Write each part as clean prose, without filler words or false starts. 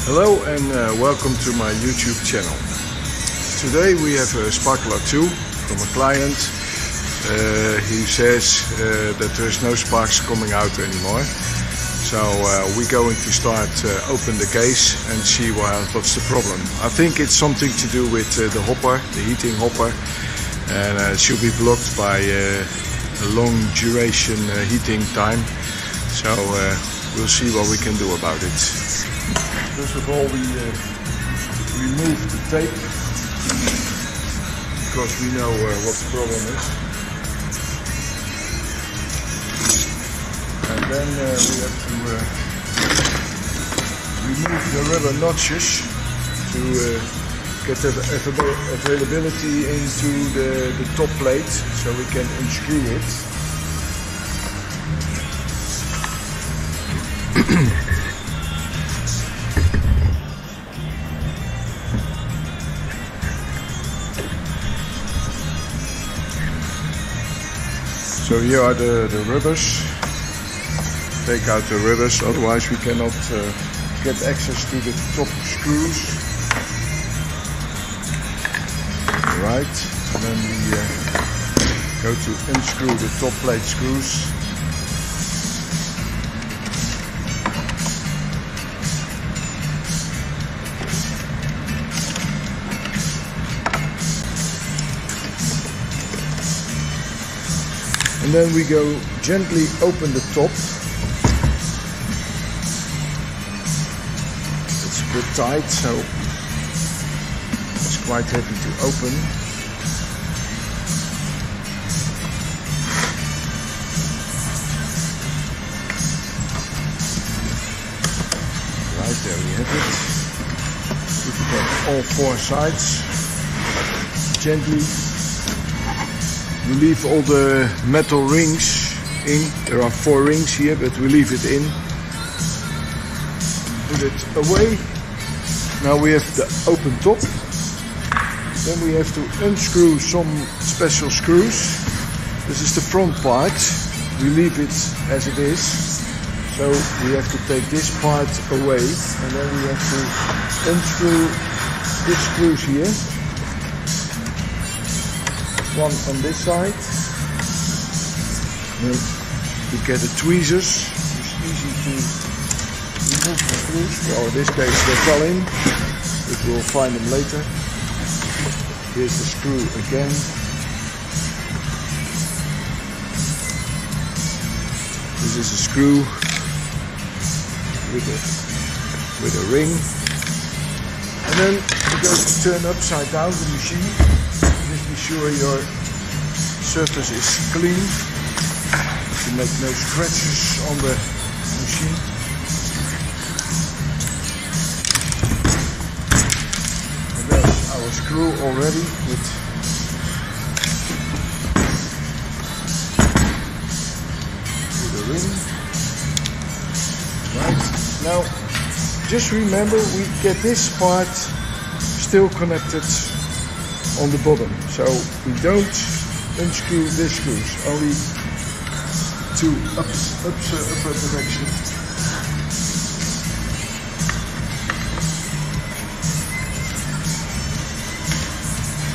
Hello and welcome to my YouTube channel. Today we have a Sparkular II from a client. He says that there's no sparks coming out anymore. So we're going to start open the case and see what's the problem. I think it's something to do with the hopper, the heating hopper, and it should be blocked by a long duration heating time. So we'll see what we can do about it. First of all, we remove the tape because we know what the problem is. And then we have to remove the rubber notches to get the availability into the top plate so we can unscrew it. So here are the rubbers. Take out the rubbers, otherwise we cannot get access to the top screws. Right, and then we go to unscrew the top plate screws. And then we go gently open the top. It's a bit tight, so it's quite heavy to open. Right, there we have it. Put it on all four sides. Gently. We leave all the metal rings in. There are 4 rings here, but we leave it in. Put it away. Now we have the open top. Then we have to unscrew some special screws. This is the front part. We leave it as it is. So we have to take this part away. And then we have to unscrew these screws here. One on this side. Then we get the tweezers. It's easy to remove the screws. Well, in this case they fell in, but we'll find them later. Here's the screw again. This is a screw with a ring. And then we're going to turn upside down the machine. Just be sure your surface is clean, to make no scratches on the machine. And there's our screw already with the ring. Right, now just remember we get this part still connected on the bottom, so we don't unscrew these screws, only to upper direction.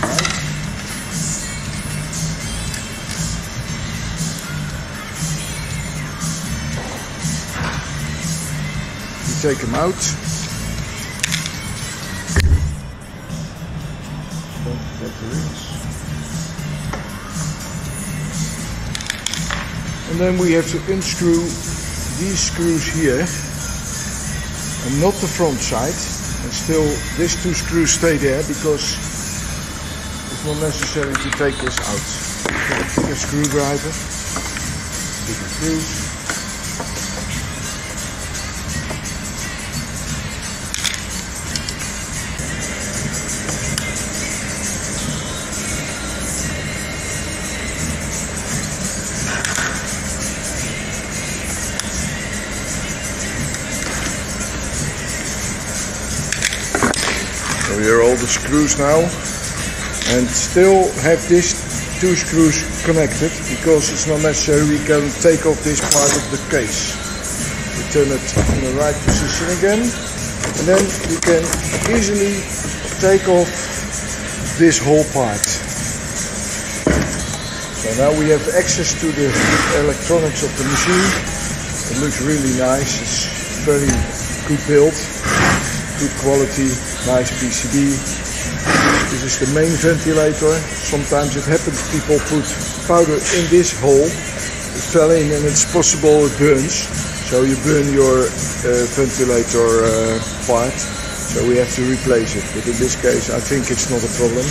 Right. We take them out. And then we have to unscrew these screws here and not the front side, and still these 2 screws stay there because it's not necessary to take this out. Get a bigger screwdriver, bigger screws. So here are all the screws now, and still have these 2 screws connected because it's not necessary. We can take off this part of the case. We turn it in the right position again. and then you can easily take off this whole part. So now we have access to the electronics of the machine. It looks really nice. It's very good build, good quality, nice PCB. This is the main ventilator. Sometimes it happens people put powder in this hole. It fell in and it's possible it burns. So you burn your ventilator part. So we have to replace it. But in this case I think it's not a problem.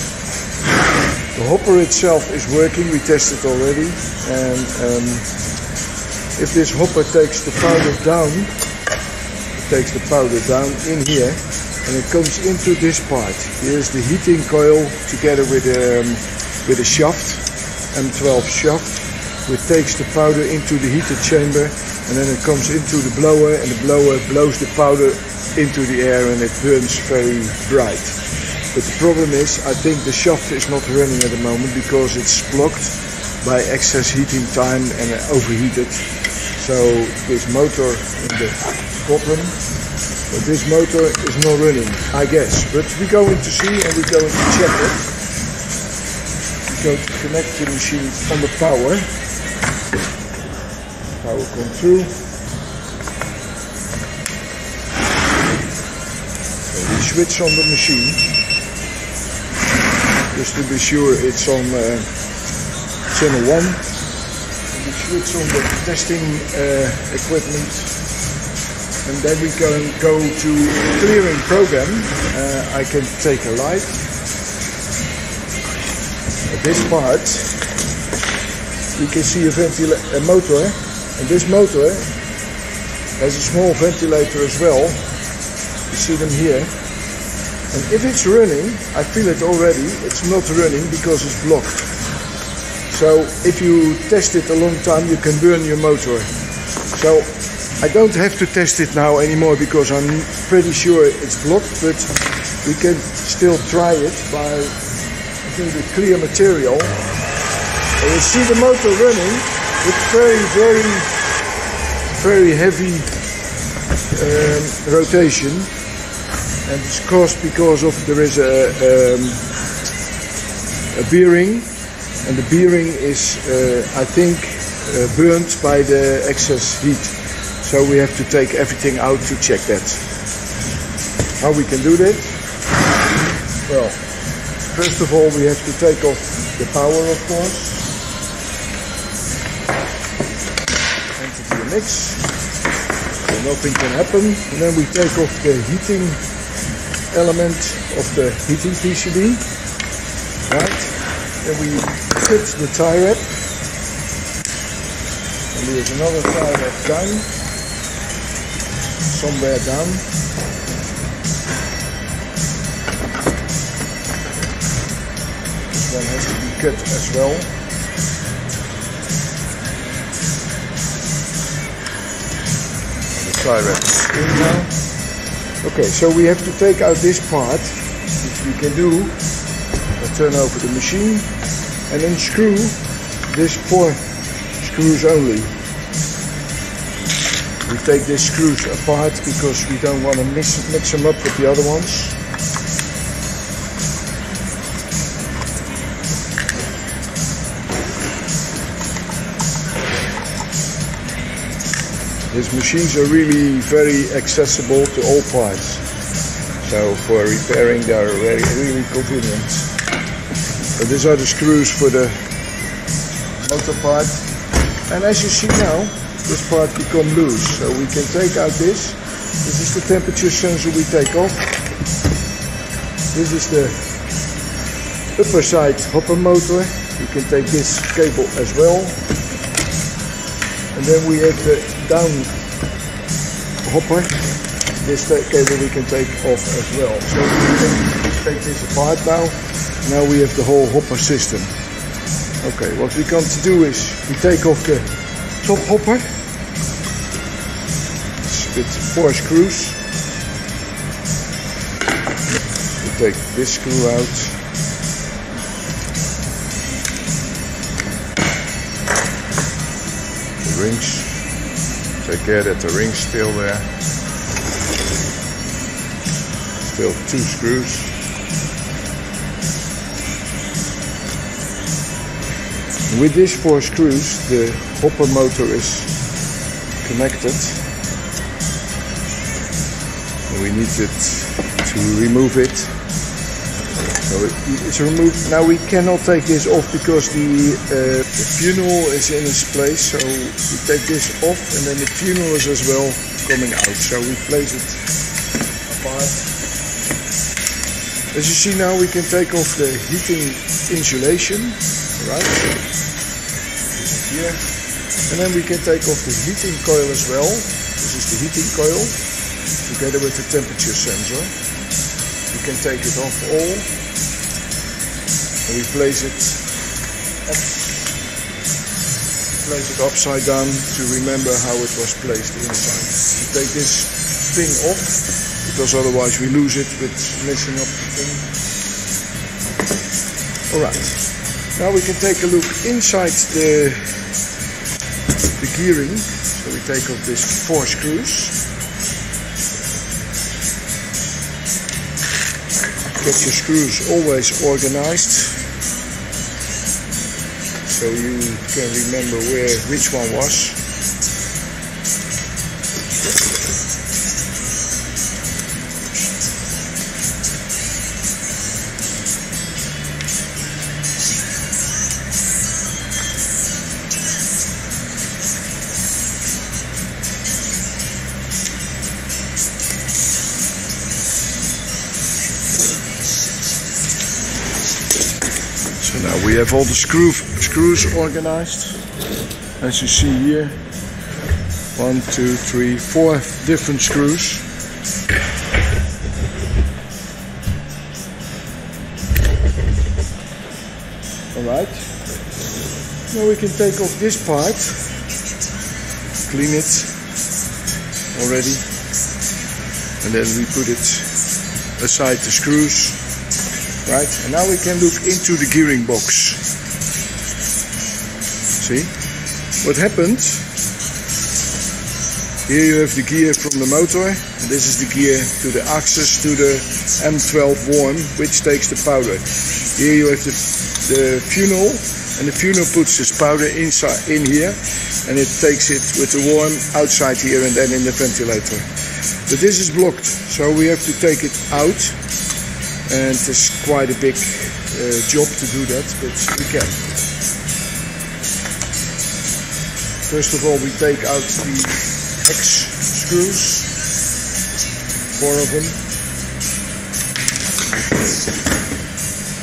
The hopper itself is working. We tested already. And if this hopper takes the powder down, in here, and it comes into this part. Here's the heating coil together with a shaft, M12 shaft, which takes the powder into the heated chamber, and then it comes into the blower, and the blower blows the powder into the air and it burns very bright. But the problem is, I think the shaft is not running at the moment because it's blocked by excess heating time and overheated. So this motor in the bottom, but this motor is not running, I guess. But we're going to see and we're going to check it. We go to connect the machine on the power. Power comes through. So we switch on the machine. Just to be sure it's on channel 1. We switch on the testing equipment. And then we can go to clearing program. I can take a light. At this part, we can see a motor, and this motor has a small ventilator as well. You see them here. And if it's running, I feel it already, it's not running because it's blocked. So if you test it a long time, you can burn your motor. So I don't have to test it now anymore because I'm pretty sure it's blocked, but we can still try it by using the clear material. And you see the motor running with very heavy rotation, and it's caused because of there is a bearing, and the bearing is I think burnt by the excess heat. So we have to take everything out to check that. How we can do that? Well, first of all we have to take off the power, of course. Enter the mix. So nothing can happen. And then we take off the heating element of the heating PCB. Right. Then we fit the tie wrap. And there's another tie wrap down. Somewhere down. This one has to be cut as well. The tie wrap is in now. Okay, so we have to take out this part, which we can do. I'll turn over the machine and unscrew this 4 screws only. We take these screws apart because we don't want to mix them up with the other ones. These machines are really very accessible to all parts. So for repairing they are really convenient. So these are the screws for the motor part. And as you see now, this part become loose, so we can take out this. This is the temperature sensor we take off. This is the upper side hopper motor. You can take this cable as well. And then we have the down hopper. This cable we can take off as well. So we can take this apart now. Now we have the whole hopper system. Okay, what we're going to do is we take off the top hopper. With 4 screws. We take this screw out. The rings. Take care that the ring's still there. still 2 screws. With these 4 screws the hopper motor is connected. We needed to remove it. So it's removed. Now we cannot take this off because the funnel is in its place. So we take this off and then the funnel is as well coming out. So we place it apart. As you see now, we can take off the heating insulation, right? Here. And then we can take off the heating coil as well. This is the heating coil together with the temperature sensor. We can take it off all. And we place it upside down to remember how it was placed inside. We take this thing off because otherwise we lose it with messing up the thing. Alright, now we can take a look inside the gearing. So we take off these 4 screws. Get your screws always organized so you can remember which one was. So now we have all the screws organized. As you see here, 1, 2, 3, 4 different screws. Alright, now we can take off this part, clean it already, and then we put it aside the screws. Right, and now we can look into the gearing box. See what happened? Here you have the gear from the motor, and this is the gear to the axis to the M12 worm, which takes the powder. Here you have the funnel, and the funnel puts this powder inside in here, and it takes it with the worm outside here and then in the ventilator. But this is blocked, so we have to take it out. And it's quite a big job to do that, but we can. First of all, we take out the hex screws, 4 of them.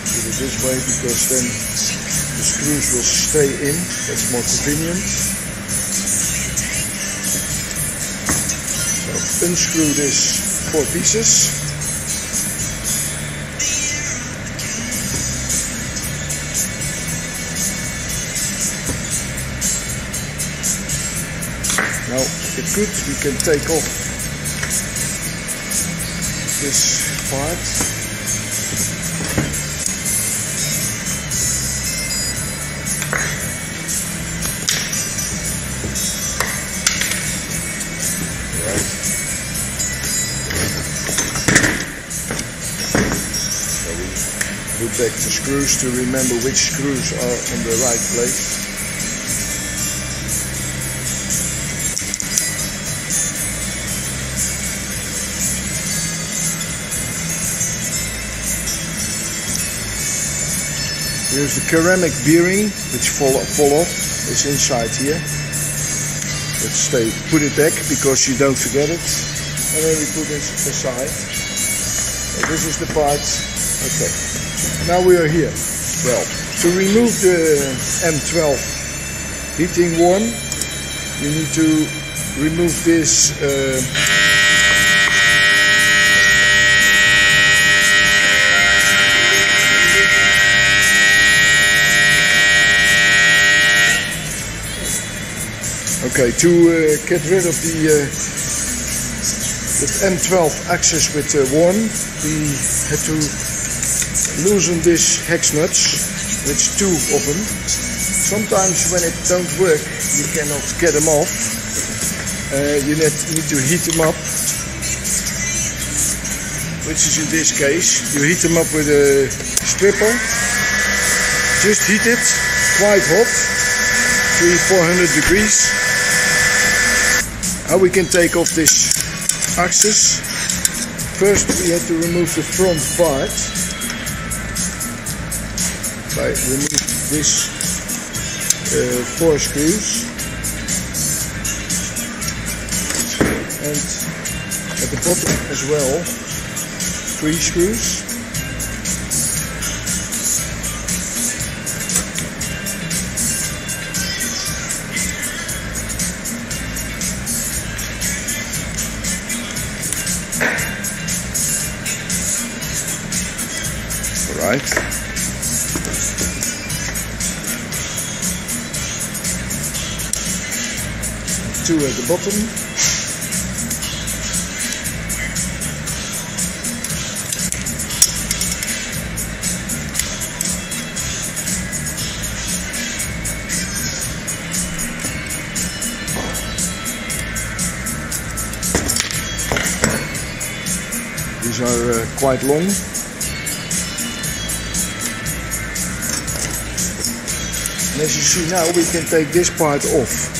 Do it this way because then the screws will stay in. That's more convenient. So unscrew this 4 pieces. Now, if good, we can take off this part. Right. So we put back the screws to remember which screws are on the right place. Here's the ceramic bearing, which fall off. It's inside here. Let's put it back because you don't forget it. And then we put this aside. So this is the part. Okay. Now we are here. Well, to remove the M12 heating worm, you need to remove this okay, to get rid of the M12 axis with the worm, we had to loosen these hex nuts. It's 2 of them. Sometimes when it don't work, you cannot get them off. You need to heat them up. which is in this case. You heat them up with a stripper. Just heat it quite hot, 300-400 degrees. Now we can take off this axis. First we have to remove the front part by removing this 4 screws, and at the bottom as well 3 screws. Right. 2 at the bottom. These are quite long. And as you see now, we can take this part off.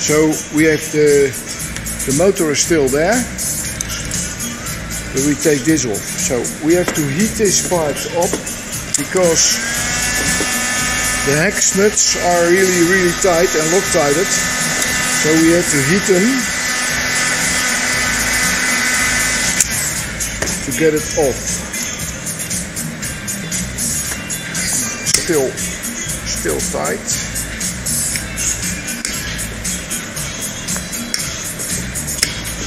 So we have the motor is still there, but we take this off. So we have to heat this part up because the hex nuts are really tight and Loctited. So we have to heat them to get it off. Still tight.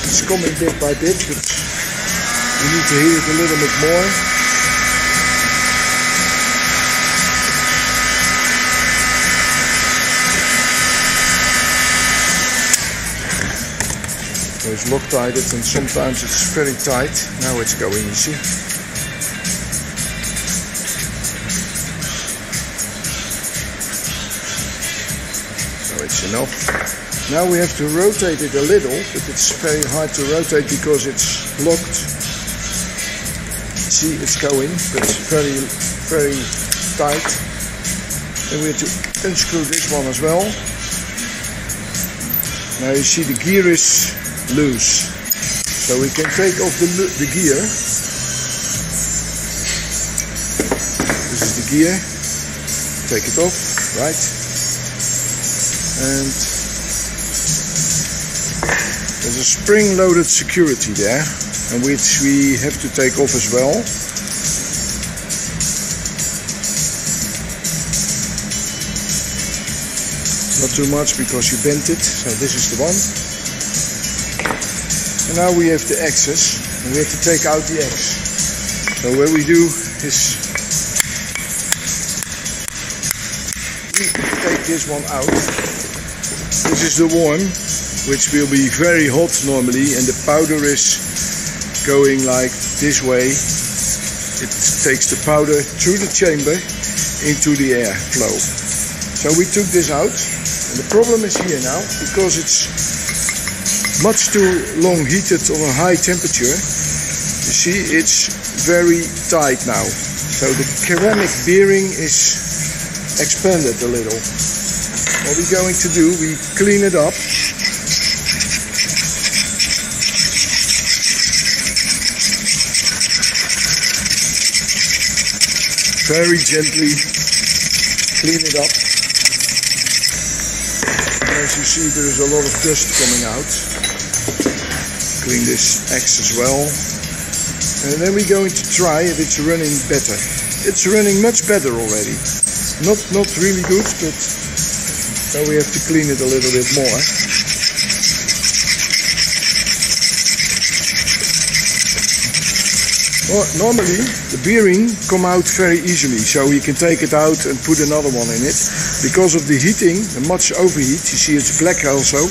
It's coming bit by bit, but we need to heat it a little bit more. So it's Loctited and sometimes it's very tight. Now it's going, you see. It's enough. Now we have to rotate it a little, but it's very hard to rotate because it's locked. See, it's going, but it's very tight. Then we have to unscrew this one as well. Now you see the gear is loose, so we can take off the gear. This is the gear. Take it off, right? And there's a spring-loaded security there, and which we have to take off as well. Not too much because you bent it, so this is the one. And now we have the axis, and we have to take out the X. So what we do is we take this one out. This is the one which will be very hot normally, and the powder is going like this way. It takes the powder through the chamber into the air flow. So we took this out, and the problem is here now, because it's much too long heated on a high temperature. You see, it's very tight now. So the ceramic bearing is expanded a little. What we're going to do, we clean it up. Very gently clean it up. And as you see, there is a lot of dust coming out. Clean this X as well. And then we're going to try if it's running better. It's running much better already. Not really good, but so we have to clean it a little bit more. Well, normally the bearing come out very easily, so you can take it out and put another one in it. Because of the heating, the much overheat, you see it's black also,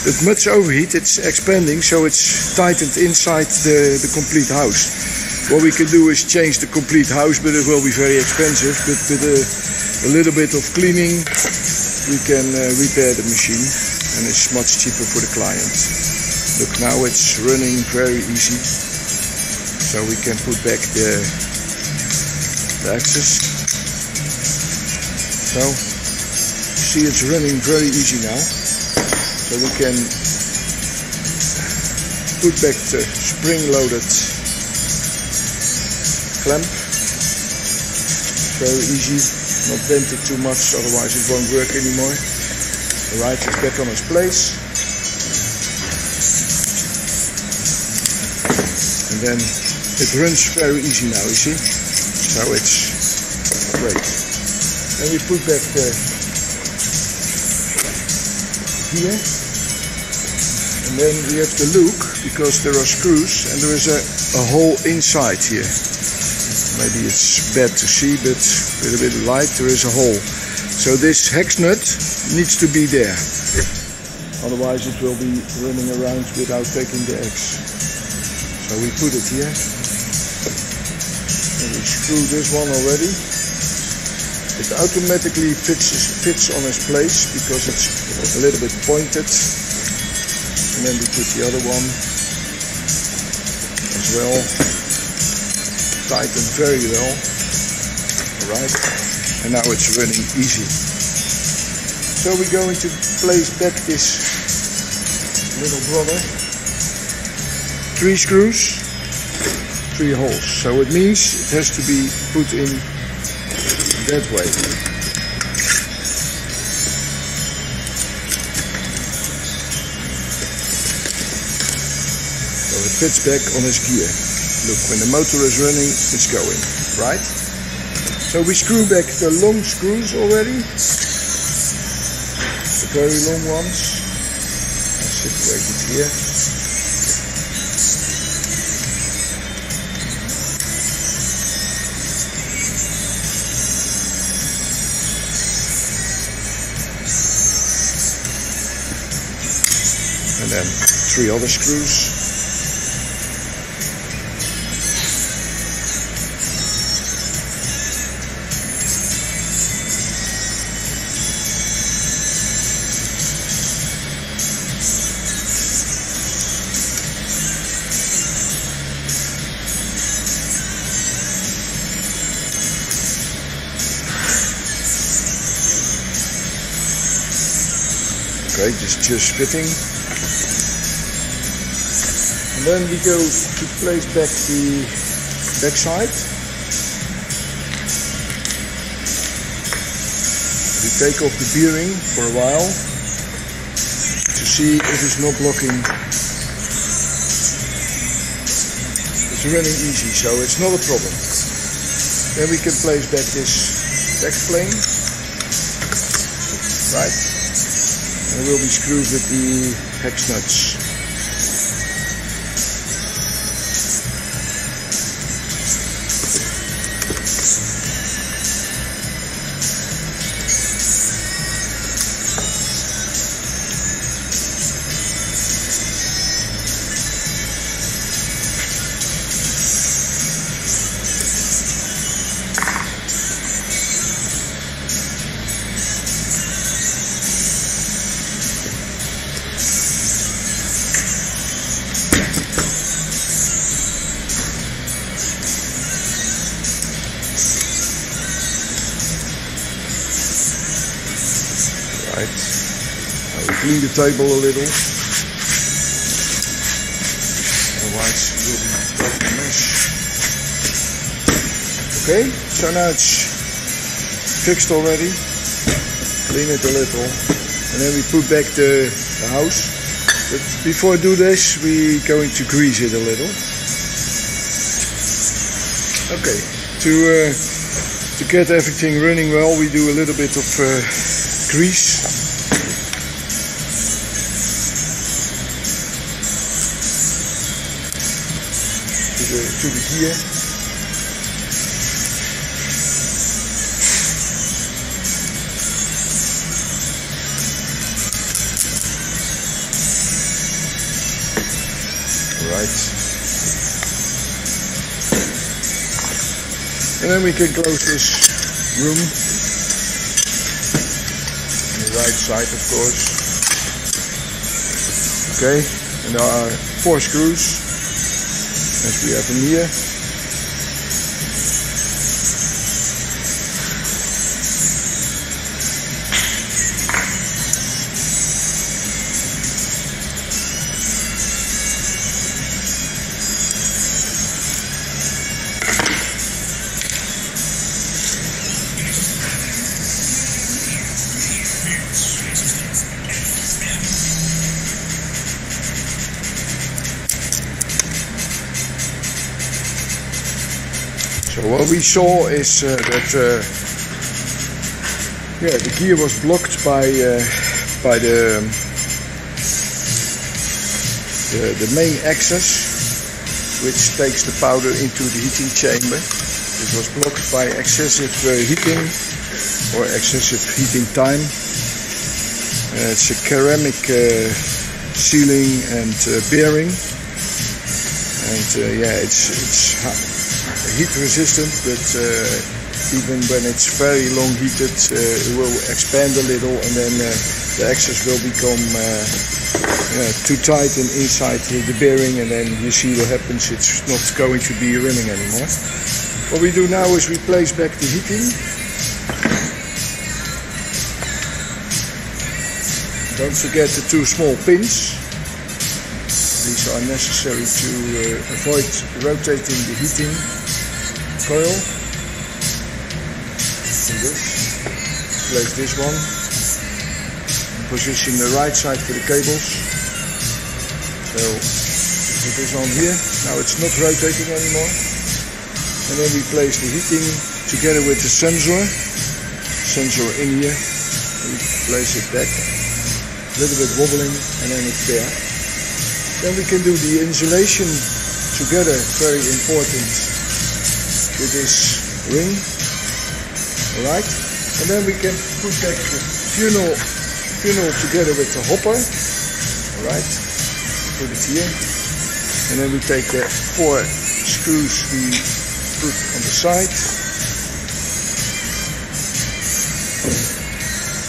but much overheat, it's expanding, so it's tightened inside the complete house. What we can do is change the complete house, but it will be very expensive. But with a little bit of cleaning, we can repair the machine, and it's much cheaper for the client. Look, now it's running very easy. so we can put back the axis. So you see it's running very easy now. So we can put back the spring-loaded clamp. Very easy, not bend it too much, otherwise it won't work anymore. Alright, it's back on its place. And then it runs very easy now, you see? So it's great. Then we put back the gear. And then we have to look, because there are screws and there is a hole inside here. Maybe it's bad to see, but with a bit of light there is a hole. So this hex nut needs to be there. Otherwise it will be running around without taking the X. So we put it here. And we screw this one already. It automatically fits on its place because it's a little bit pointed. And then we put the other one as well. Tightened very well. Alright. And now it's running easy. So we're going to place back this little brother. 3 screws, 3 holes. So it means it has to be put in that way. So it fits back on its gear. Look, when the motor is running, it's going, right? So we screw back the long screws already. The very long ones. I'll situate it here. And then 3 other screws. Okay, just fitting. And then we go to place back the back side. We take off the bearing for a while to see if it's not blocking. It's running easy, so it's not a problem. Then we can place back this back plane. Right. And it will be screwed with the hex nuts. Right. Now we clean the table a little. Otherwise it will be quite a mess. Okay, so now it's fixed already. Clean it a little. And then we put back the house. But before I do this, we're going to grease it a little. Okay, to get everything running well, we do a little bit of grease. To the gear. Right. And then we can close this room. On the right side, of course. Okay, and there are 4 screws. as we have in here. So what we saw is that the gear was blocked by the main axis, which takes the powder into the heating chamber. It was blocked by excessive heating or excessive heating time. It's a ceramic sealing and bearing, and it's heat resistant, but even when it's very long heated, it will expand a little, and then the axis will become too tight and inside the bearing, and then you see what happens. It's not going to be running anymore. What we do now is we place back the heating. Don't forget the two small pins. These are necessary to avoid rotating the heating coil. Do this. Place this one. Position the right side for the cables. So put this on here. Now it's not rotating anymore. And then we place the heating together with the sensor in here. We place it back. A little bit wobbling, and then it's there. Then we can do the insulation together, very important, with this ring. Alright, and then we can put back the funnel together with the hopper. Alright, put it here. And then we take the 4 screws we put on the side.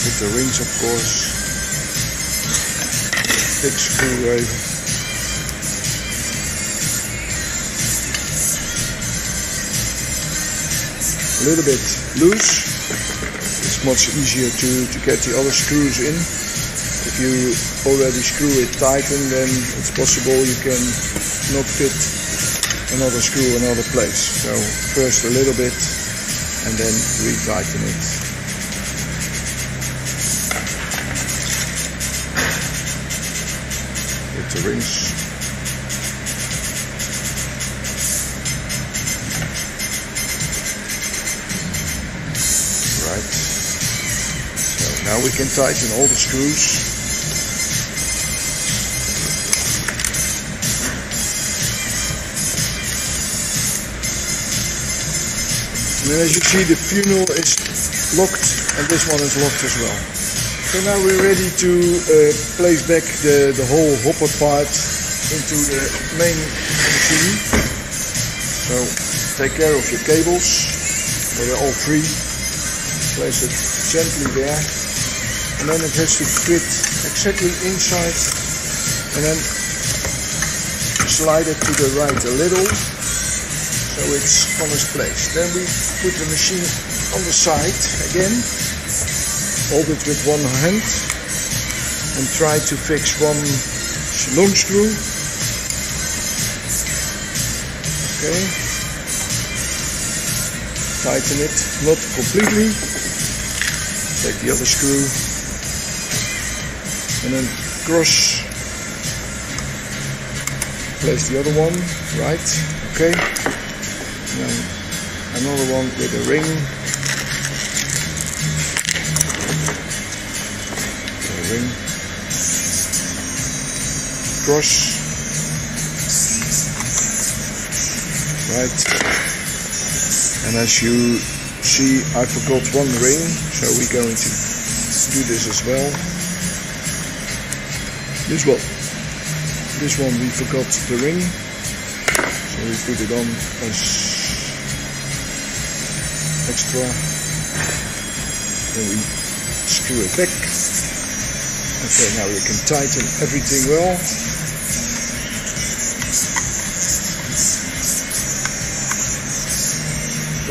With the rings, of course. Big screwdriver. A little bit loose. It's much easier to get the other screws in. If you already screw it tighten, then it's possible you can not fit another screw another place. So first a little bit and then re-tighten it. With the rings. Right. So now we can tighten all the screws. And then as you see, the funnel is locked and this one is locked as well. So now we're ready to place back the whole hopper part into the main machine. So take care of your cables. They're all free. Place it gently there, and then it has to fit exactly inside, and then slide it to the right a little, so it's on its place. Then we put the machine on the side again, hold it with one hand, and try to fix one long screw. Okay. Tighten it, not completely. Take the other screw and then cross. Place the other one, right? Okay. And then another one with a ring. A ring. Cross. Right. And as you see, I forgot one ring, so we're going to do this as well. This one we forgot the ring, so we put it on as extra. Then we screw it back. Okay, now we can tighten everything well.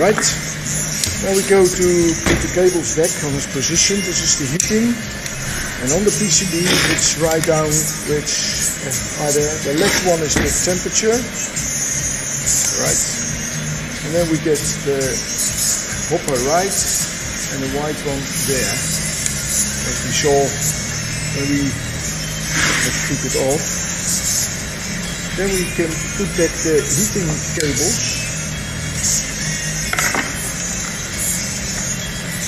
Right, now we go to put the cables back on its position. This is the heating, and on the PCB it's right down which are the left one is the temperature, right, and then we get the hopper right and the white one there, as we saw when we took it off. Then we can put back the heating cables.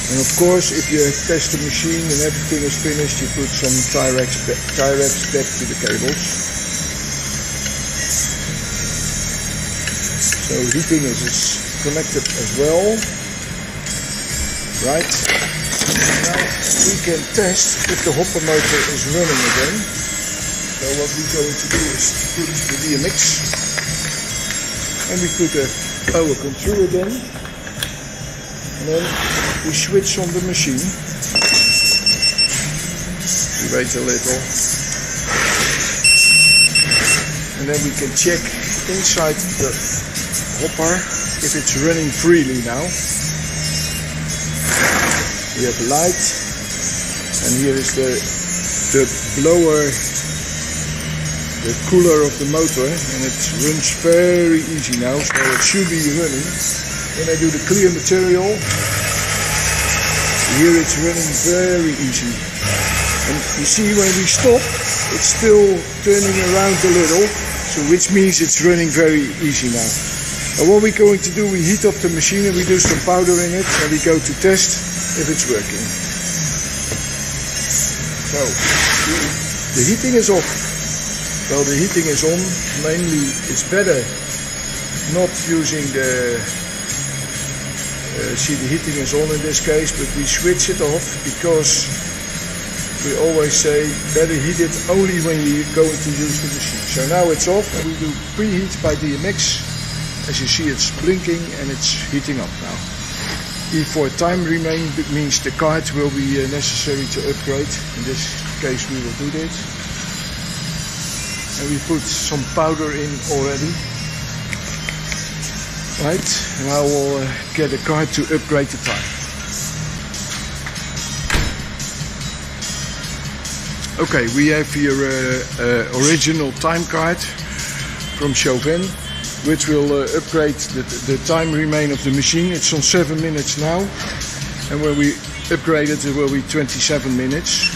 And of course, if you test the machine and everything is finished, you put some tie wraps back to the cables. So heating is connected as well. Right. Now we can test if the hopper motor is running again. So what we're going to do is put the DMX, and we put the power control again, and then we switch on the machine. We wait a little, and then we can check inside the hopper if it's running freely now. We have a light, and here is the blower, the cooler of the motor, and it runs very easy now, so it should be running. When I do the clear material, here it's running very easy. And you see when we stop, it's still turning around a little, so which means it's running very easy now. And what we're going to do, we heat up the machine and we do some powder in it, and we go to test if it's working. So, the heating is off. Well, the heating is on. Mainly, it's better not using the... see, the heating is on in this case, but we switch it off because we always say better heat it only when you're going to use the machine. So now it's off, and we do preheat by DMX. As you see, it's blinking and it's heating up now. For time remain, it means the card will be necessary to upgrade. In this case, we will do this. And we put some powder in already. Right, and I will get a card to upgrade the time. Okay, we have here original time card from Chauvin, which will upgrade the time remain of the machine. It's on 7 minutes now, and when we upgrade it, it will be 27 minutes.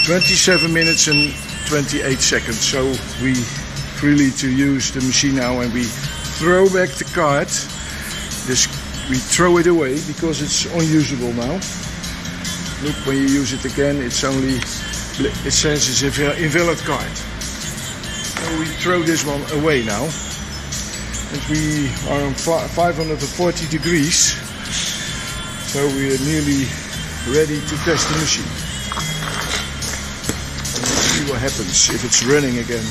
27 minutes and 28 seconds. So we freely to use the machine now, and we throw back the card. We throw it away because it's unusable now. Look, when you use it again, it's only, it says it's an invalid card. So we throw this one away now. And we are on 540 degrees. So we are nearly ready to test the machine. And let's see what happens if it's running again.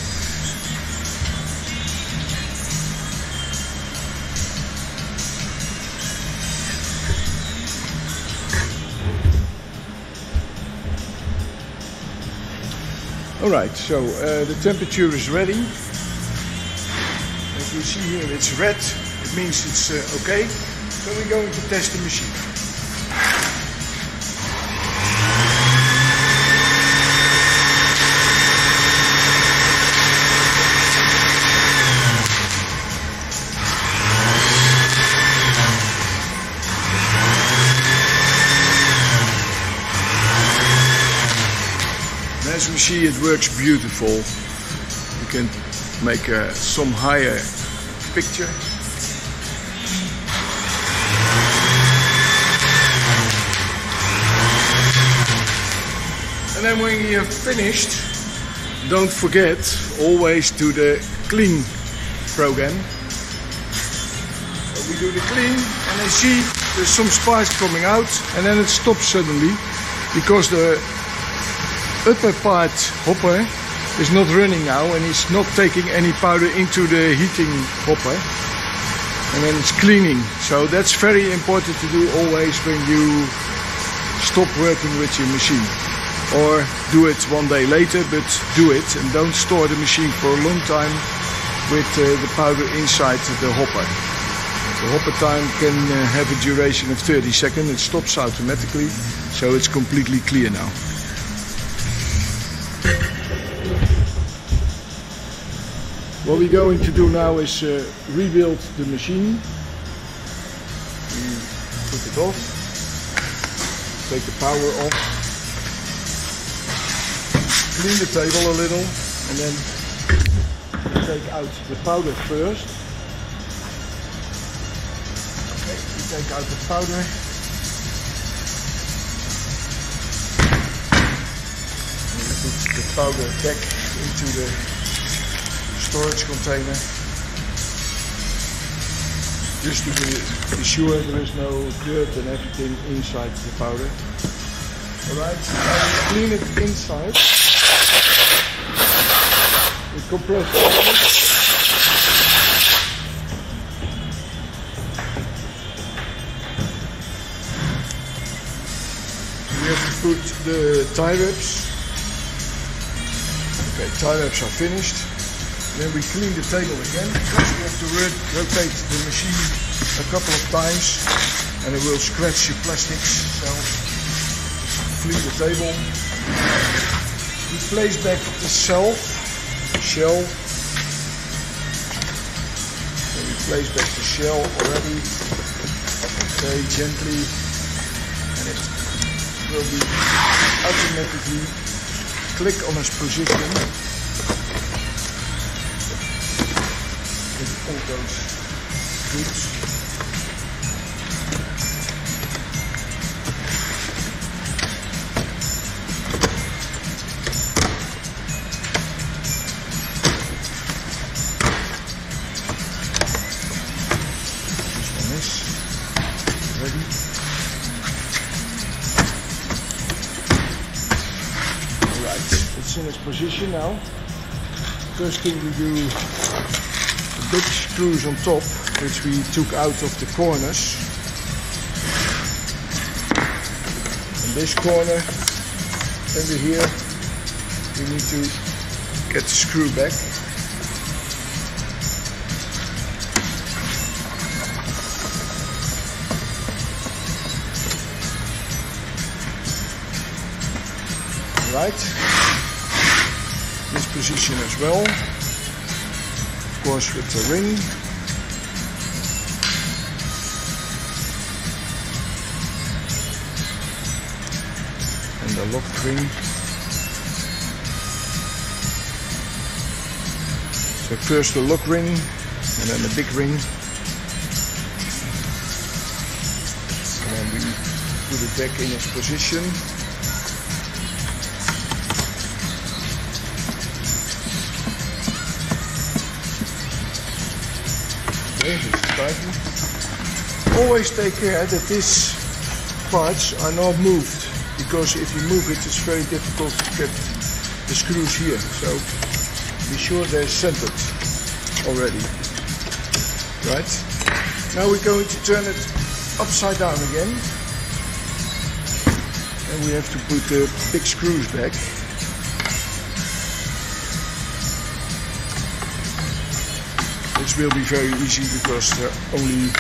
Alright, so the temperature is ready. As you see here, it's red. It means it's okay. So we're going to test the machine. As we see, it works beautiful. You can make some higher picture. And then when you have finished, don't forget always do the clean program. So we do the clean, and I see there's some sparks coming out, and then it stops suddenly because the upper part hopper is not running now, and it's not taking any powder into the heating hopper, and then it's cleaning. So that's very important to do always when you stop working with your machine, or do it one day later, but do it, and don't store the machine for a long time with the powder inside the hopper. The hopper time can have a duration of 30 seconds. It stops automatically, so it's completely clear now. What we're going to do now is rebuild the machine. We put it off, take the power off, clean the table a little, and then take out the powder first. Okay, we take out the powder. And we put the powder back into the storage container, just to be sure there is no dirt and everything inside the powder. Alright, now we clean it inside. We compress it. We have to put the tie wraps. Okay, tie wraps are finished. Then we clean the table again. First we have to rotate the machine a couple of times and it will scratch your plastics. So clean the table. We place back the shell. So we place back the shell already very gently, and it will be automatically click on its position. With all those goods. This one is ready. Alright, it's in its position now. First thing we do, big screws on top, which we took out of the corners. And this corner under here, we need to get the screw back. Right, this position as well. Of course, with the ring. And the locked ring. So first the lock ring and then the big ring. And then we put it back in its position. Always take care that these parts are not moved, because if you move it, it's very difficult to get the screws here. So be sure they're centered already. Right? Now we're going to turn it upside down again, and we have to put the big screws back. Which will be very easy because they're only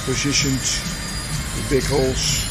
positioned the big holes.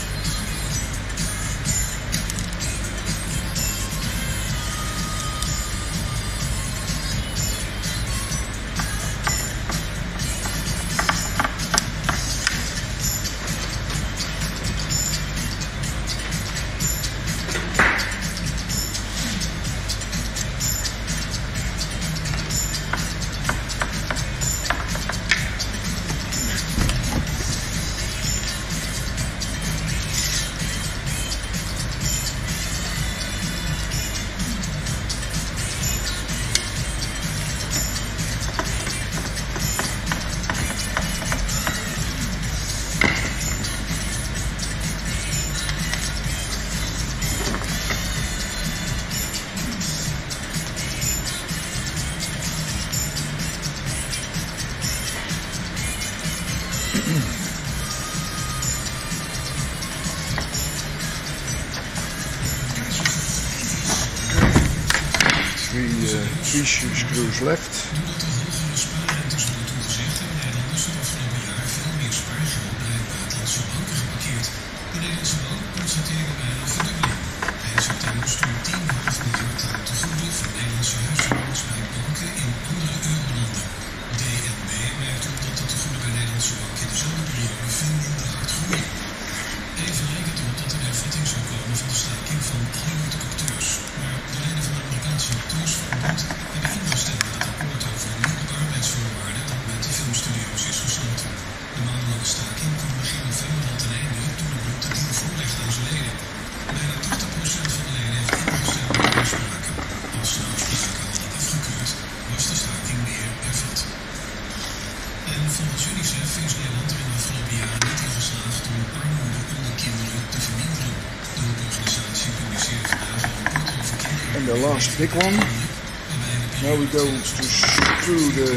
Three screws left. ze ook in dezelfde periode veel minder hard groeien. Even lijkt het op dat er hervatting zou komen van de staking van alle motorcapteurs. Maar de leden van de Amerikaanse acteursverbond hebben ingestemd met het akkoord over nieuwe arbeidsvoorwaarden dat met de filmstudio's is gesloten. De maandenlange staking kwam begin november al ten einde toen de bond het nieuw voorlegde aan zijn leden. Bijna 80% van de leden heeft ingestemd met de afspraken. Als de afspraken hadden afgekeurd, was de staking weer hervat. En volgens UNICEF is Nederland er in de afgelopen jaren niet in geslaagd om armoede onder kinderen te verminderen. De hulporganisatie publiceert vandaag een rapport over kinderen. And the last big one. Now we go to through the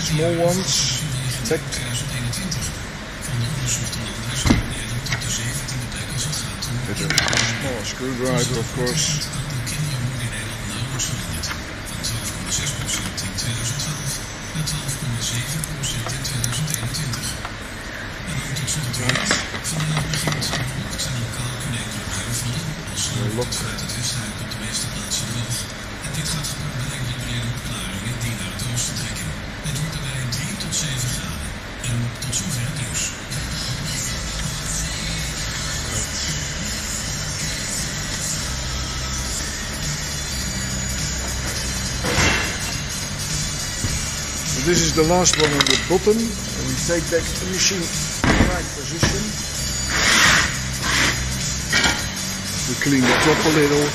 small ones. Back. With a small screwdriver, of course. Look. Dit gaat gepaard met enkele brede opklaringen die naar het oosten trekken. Het wordt daarbij 3 tot 7 graden. En tot zover het nieuws. This is the last one on the bottom, and we take back the machine in the right position. We clean the top a little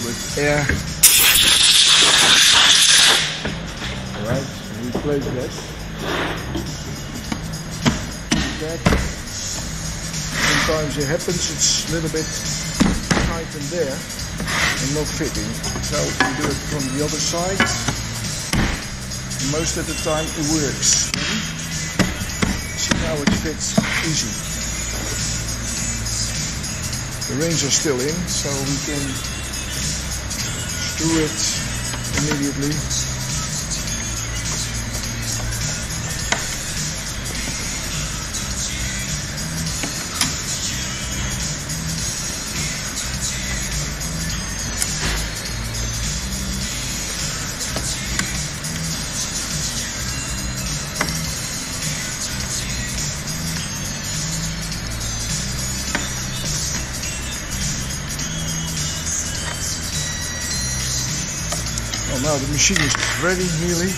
bit air. Alright, and we place that back. Sometimes it happens, it's a little bit tight in there and not fitting. So we do it from the other side. Most of the time it works. See how it fits easy. The rings are still in, so we can screw it immediately. Well, now the machine is ready nearly.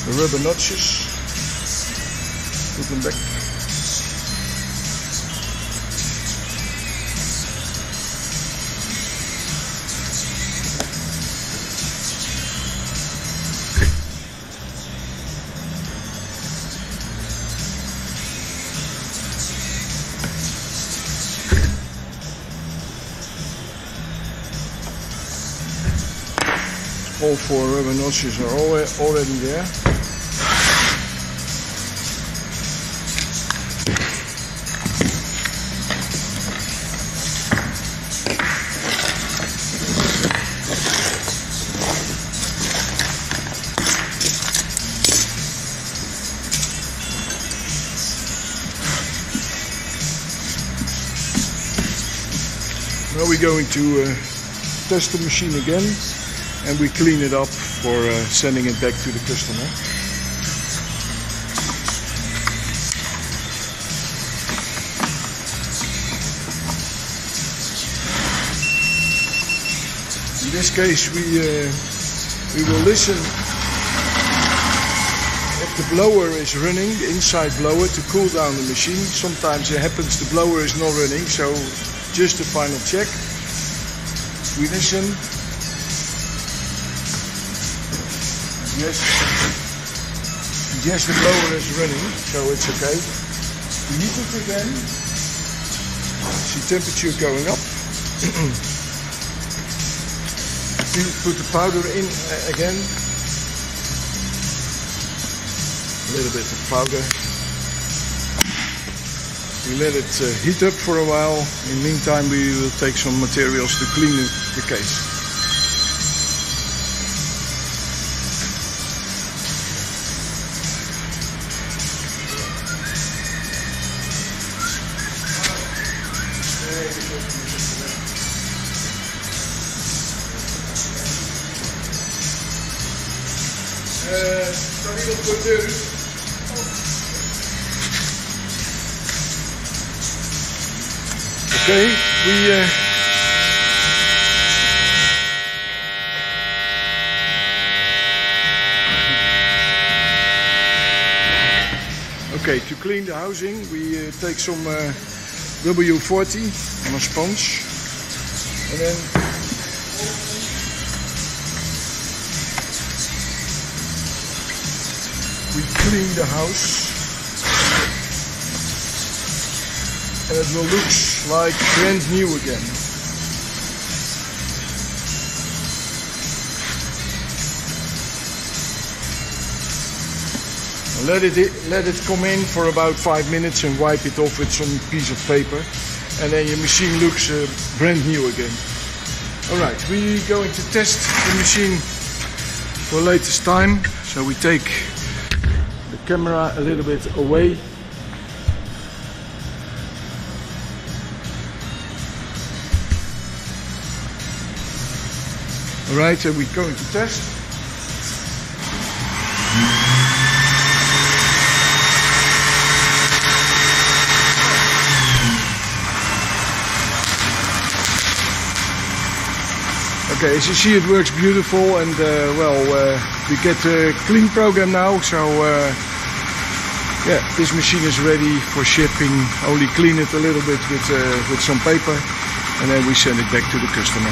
The rubber notches, put them back. All 4 rubber notches are already there. Now we're going to test the machine again. And we clean it up for sending it back to the customer. In this case, we will listen if the blower is running, the inside blower, to cool down the machine. Sometimes it happens the blower is not running, so just a final check. We listen. Yes, the blower is running, so it's okay. Heat it again. See temperature going up. Put the powder in again. A little bit of powder. We let it heat up for a while. In the meantime, we will take some materials to clean the case. Okay, okay, to clean the housing, we take some W40 on a sponge, and then we clean the house, and it will look like brand new again. Let it come in for about 5 minutes and wipe it off with some piece of paper, and then your machine looks brand new again. Alright, we're going to test the machine for latest time, so we take the camera a little bit away. Alright, so we're going to test. Okay, as you see, it works beautiful, and we get a clean program now, so yeah, this machine is ready for shipping. Only clean it a little bit with some paper, and then we send it back to the customer.